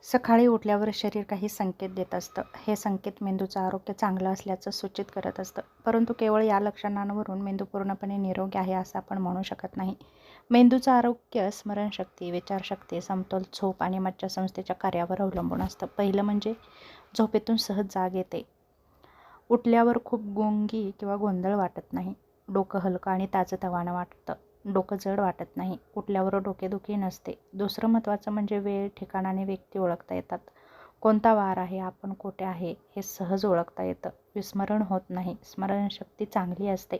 सकाळी उठल्यावर शरीर काही संकेत देत असतं. हे संकेत मेंदूचं आरोग्य चांगलं असल्याचं सूचित करत असतं. परंतु केवळ या लक्षणांवरून मेंदू पूर्णपणे निरोगी आहे असं आपण म्हणू शकत नाही. मेंदूचं आरोग्य स्मरणशक्ती, विचारशक्ती, समतोल झोप आणि मज्जासंस्थेच्या कार्यावर अवलंबून असतं. पहिलं म्हणजे झोपेतून सहज जाग येते. उठल्यावर खूप गुंगी किंवा गोंधळ वाटत नाही. डोकं हलकं आणि ताजंतवानं वाटतं. डोकं जड वाटत नाही. उठल्यावर डोकेदुखी नसते. दुसरं महत्त्वाचं म्हणजे वेळ, ठिकाण आणि व्यक्ती ओळखता येतात. कोणता वार आहे, आपण कुठे आहे हे सहज ओळखता येतं. विस्मरण होत नाही. स्मरणशक्ती चांगली असते.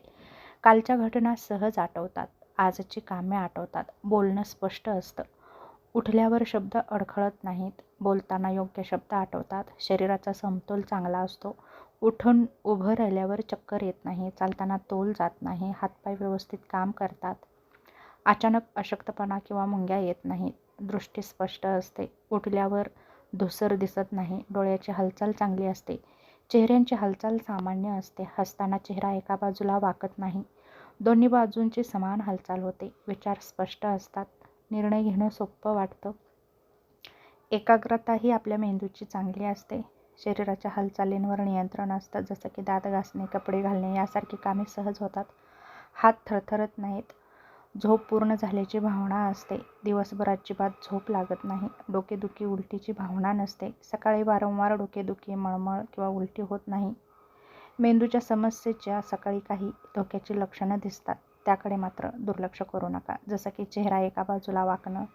कालच्या घटना सहज आठवतात. आजची कामे आठवतात. बोलणं स्पष्ट असतं. उठल्यावर शब्द अडखळत नाहीत. बोलताना योग्य शब्द आठवतात. शरीराचा समतोल चांगला असतो. उठून उभं राहिल्यावर चक्कर येत नाही. चालताना तोल जात नाही. हातपाय व्यवस्थित काम करतात. अचानक अशक्तपणा किंवा मुंग्या येत नाहीत. दृष्टी स्पष्ट असते. उठल्यावर धूसर दिसत नाही. डोळ्याची हालचाल चांगली असते. चेहऱ्याची हालचाल सामान्य असते. हसताना चेहरा एका बाजूला वाकत नाही. दोन्ही बाजूंची समान हालचाल होते. विचार स्पष्ट असतात. निर्णय घेणं सोपं वाटतं. एकाग्रताही आपल्या मेंदूची चांगली असते. शरीराच्या हालचालींवर नियंत्रण असतं. जसं की दात घासणे, कपडे घालणे यासारखी कामे सहज होतात. हात थरथरत नाहीत. झोप पूर्ण झाल्याची भावना असते. दिवसभर अजिबात झोप लागत नाही. डोकेदुखी, उलटीची भावना नसते. सकाळी वारंवार डोकेदुखी, मळमळ किंवा उलटी होत नाही. मेंदूच्या समस्येच्या सकाळी काही धोक्याची लक्षणं दिसतात. त्याकडे मात्र दुर्लक्ष करू नका. जसं की चेहरा एका बाजूला वाकणं,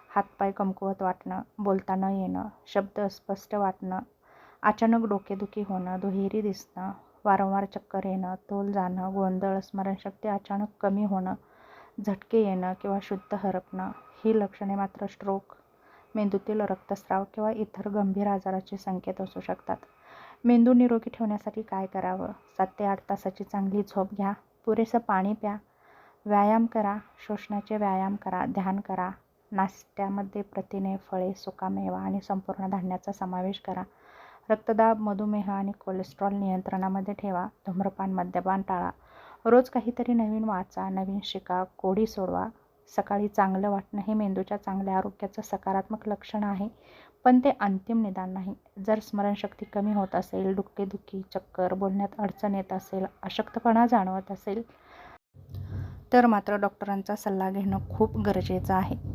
हातपाय कमकुवत वाटणं, बोलता न येणं, शब्द अस्पष्ट वाटणं, अचानक डोकेदुखी होणं, दुहेरी दिसणं, वारंवार चक्कर येणं, तोल जाणं, गोंधळ, स्मरणशक्ती अचानक कमी होणं, झटके येणं किंवा शुद्ध हरपणं. ही लक्षणे मात्र स्ट्रोक, मेंदूतील रक्तस्राव किंवा इतर गंभीर आजाराचे संकेत असू शकतात. मेंदू निरोगी ठेवण्यासाठी काय करावं? 7 ते 8 तासाची चांगली झोप घ्या. पुरेसं पाणी प्या. व्यायाम करा. श्वसनाचे व्यायाम करा. ध्यान करा. नाश्त्यामध्ये प्रथिने, फळे, सुकामेवा आणि संपूर्ण धान्याचा समावेश करा. रक्तदाब, मधुमेह आणि कोलेस्ट्रॉल नियंत्रणामध्ये ठेवा. धूम्रपान, मद्यपान टाळा. रोज काहीतरी नवीन वाचा, नवीन शिका, कोडी सोडवा. सकाळी चांगलं वाटणं हे मेंदूच्या चांगल्या आरोग्याचं सकारात्मक लक्षण आहे, पण ते अंतिम निदान नाही. जर स्मरणशक्ती कमी होत असेल, डोकेदुखी, चक्कर, बोलण्यात अडचण येत असेल, अशक्तपणा जाणवत असेल, तर मात्र डॉक्टरांचा सल्ला घेणं खूप गरजेचं आहे.